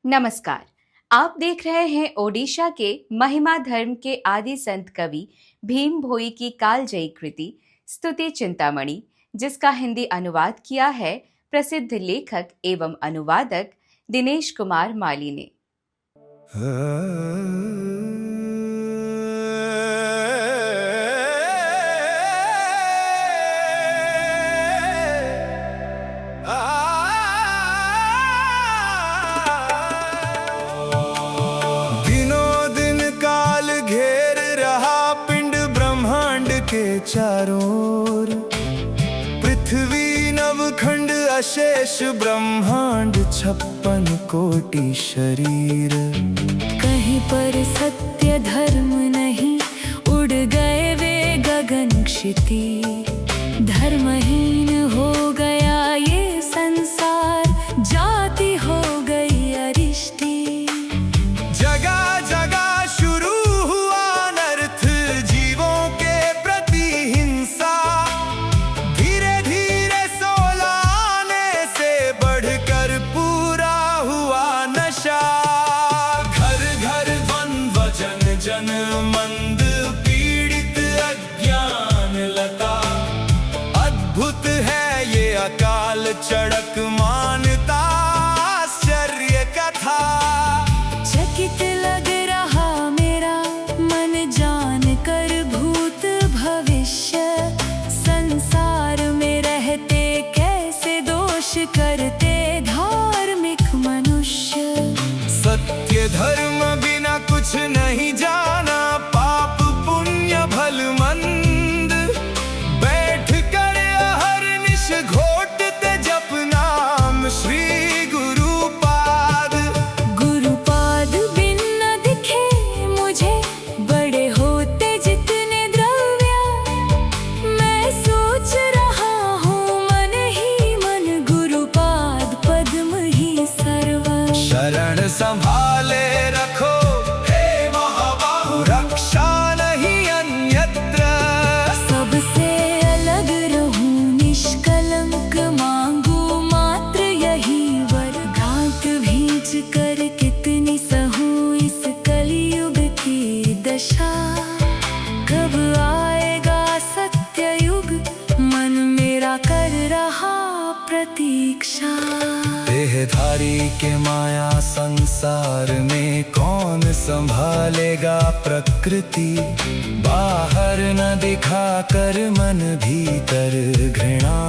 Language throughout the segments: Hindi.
नमस्कार। आप देख रहे हैं ओडिशा के महिमा धर्म के आदि संत कवि भीम भोई की कालजयी कृति स्तुति चिंतामणि, जिसका हिंदी अनुवाद किया है प्रसिद्ध लेखक एवं अनुवादक दिनेश कुमार माली ने। के चारों ओर पृथ्वी नवखंड अशेष ब्रह्मांड 56 कोटि शरीर। कहीं पर सत्य धर्म नहीं, उड़ गए वे गगन क्षिति। धर्महीन हो गया ये संसार, जाति हो गई अरिष्टि। जगह जगह शुरू हुआ अनर्थ, जीवों के प्रति हिंसा। धीरे धीरे 16 आने से बढ़कर पूरा हुआ नशा। घर घर द्वंद्व, जन जन मंद पीड़ित अज्ञान लता। अद्भुत है ये अकाल चढ़क मानता, आश्चर्य कथा। चकित लग रहा मेरा मन जान कर भूत भविष्य। संसार में रहते कैसे दोष करते धार्मिक मनुष्य। सत्य धर्म बिना कुछ नहीं जाना, पाप पुण्य भल मंद। बैठ कर अहरनिश घोटते जप नाम श्री गुरुपाद। गुरुपाद बिन न दिखे मुझे, बड़े होते जितने द्रव्य। मैं सोच रहा हूँ मन ही मन, गुरुपाद पद्म ही सर्व। शरण संभाले रखो हे महाबाहु, रक्षा नहीं अन्यत्र। सबसे अलग रहूं निष्कलंक, मांगू मात्र यही वर। घाट भींच कर कितनी सहूं इस कलयुग की दशा। कब आएगा सत्य युग, मन मेरा कर रहा प्रतीक्षा। देहधारी के माया संसार में कौन संभालेगा प्रकृति। बाहर न दिखा कर मन भीतर घृणा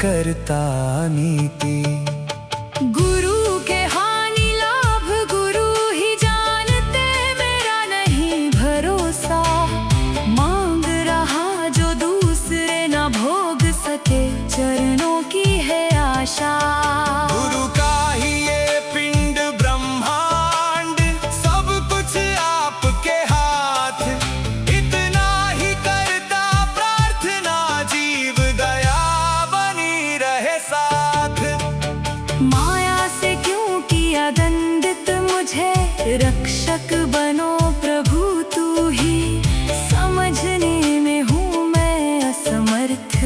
करता नीति। गुरु के हानि लाभ गुरु ही जानते, मेरा नहीं भरोसा। मांग रहा जो दूसरे न भोग सके, चरणों की है आशा। गुरु का ही ये पिंड ब्रह्मांड, सब कुछ आपके हाथ। इतना ही करता प्रार्थना, जीव दया बनी रहे साथ। माया से क्यों किया दंडित मुझे, रक्षक बनो प्रभु तू ही। समझने में हूँ मैं असमर्थ,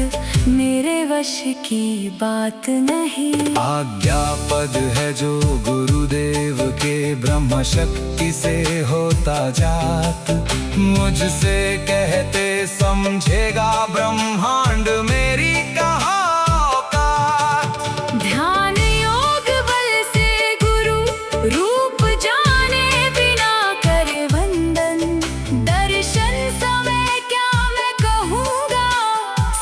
मेरे वश की बात नहीं। आज्ञा पद है जो गुरुदेव के, ब्रह्म शक्ति से होता जात। मुझसे कहते समझेगा ब्रह्मांड, मेरी कहाँ औकात। ध्यान योग बल से गुरु रूप जाने, बिना करे वंदन। दर्शन समय क्या मैं कहूँगा,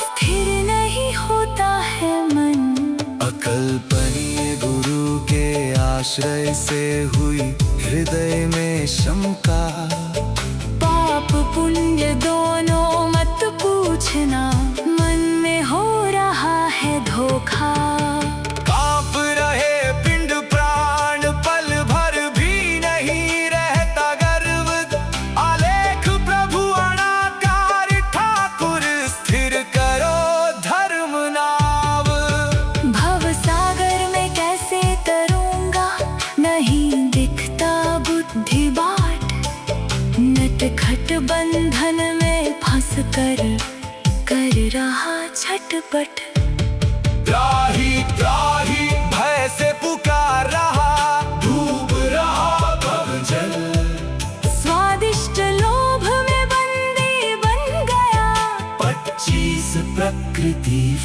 स्थिर नहीं होता है मन। अकल्पनीय गुरु के आश्रय से हुई हृदय में शंका। पाप पुण्य दोनों मत पूछना, मन में हो रहा है धोखा। कांप रहे पिंड प्राण, पल भर भी नहीं रहता गर्व। आलेख प्रभु अनाकार ठाकुर, स्थिर करो धर्म नाव। भव सागर में कैसे तरूंगा, नहीं दिखता बुद्धि बाट। नटखट बंधन में फंस कर रहा छटपट। त्राही त्राही भय से पुकार रहा, डूब रहा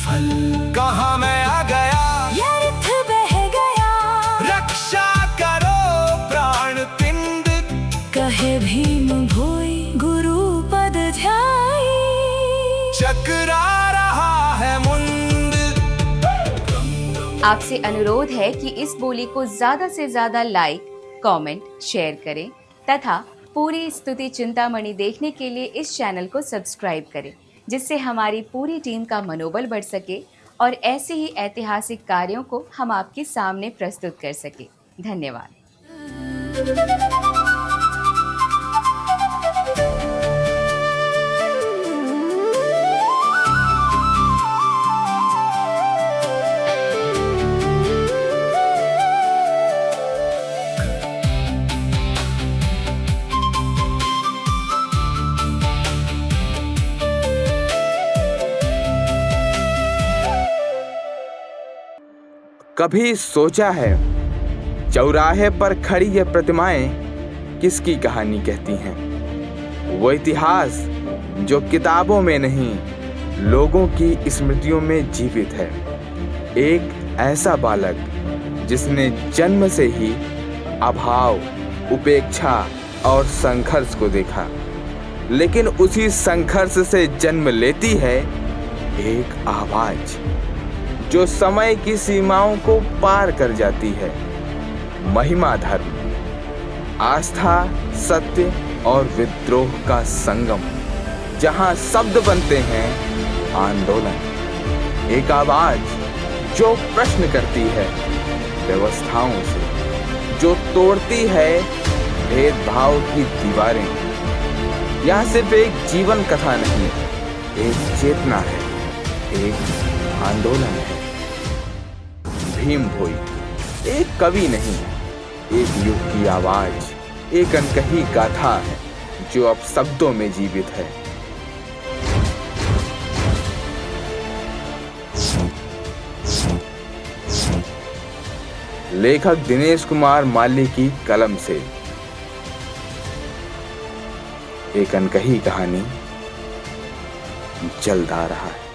फल कहाँ मैं आ गया, व्यर्थ बह गया। रक्षा करो प्राण पिंड, कहे भीम भोई गुरु पद ध्याई। चकरा रहा है मुंड। आपसे अनुरोध है कि इस बोली को ज्यादा से ज्यादा लाइक, कमेंट, शेयर करें तथा पूरी स्तुति चिंतामणि देखने के लिए इस चैनल को सब्सक्राइब करें, जिससे हमारी पूरी टीम का मनोबल बढ़ सके और ऐसे ही ऐतिहासिक कार्यों को हम आपके सामने प्रस्तुत कर सके। धन्यवाद। कभी सोचा है चौराहे पर खड़ी ये प्रतिमाएं किसकी कहानी कहती हैं? वो इतिहास जो किताबों में नहीं, लोगों की स्मृतियों में जीवित है। एक ऐसा बालक जिसने जन्म से ही अभाव, उपेक्षा और संघर्ष को देखा, लेकिन उसी संघर्ष से जन्म लेती है एक आवाज जो समय की सीमाओं को पार कर जाती है। महिमा धर्म, आस्था, सत्य और विद्रोह का संगम, जहां शब्द बनते हैं आंदोलन। एक आवाज जो प्रश्न करती है व्यवस्थाओं से, जो तोड़ती है भेदभाव की दीवारें। यह सिर्फ एक जीवन कथा नहीं, एक चेतना है, एक आंदोलन है। भीम भोई एक कवि नहीं, एक युग की आवाज, एक अनकही गाथा है जो अब शब्दों में जीवित है। लेखक दिनेश कुमार माली की कलम से एक अनकही कहानी जल्द आ रहा है।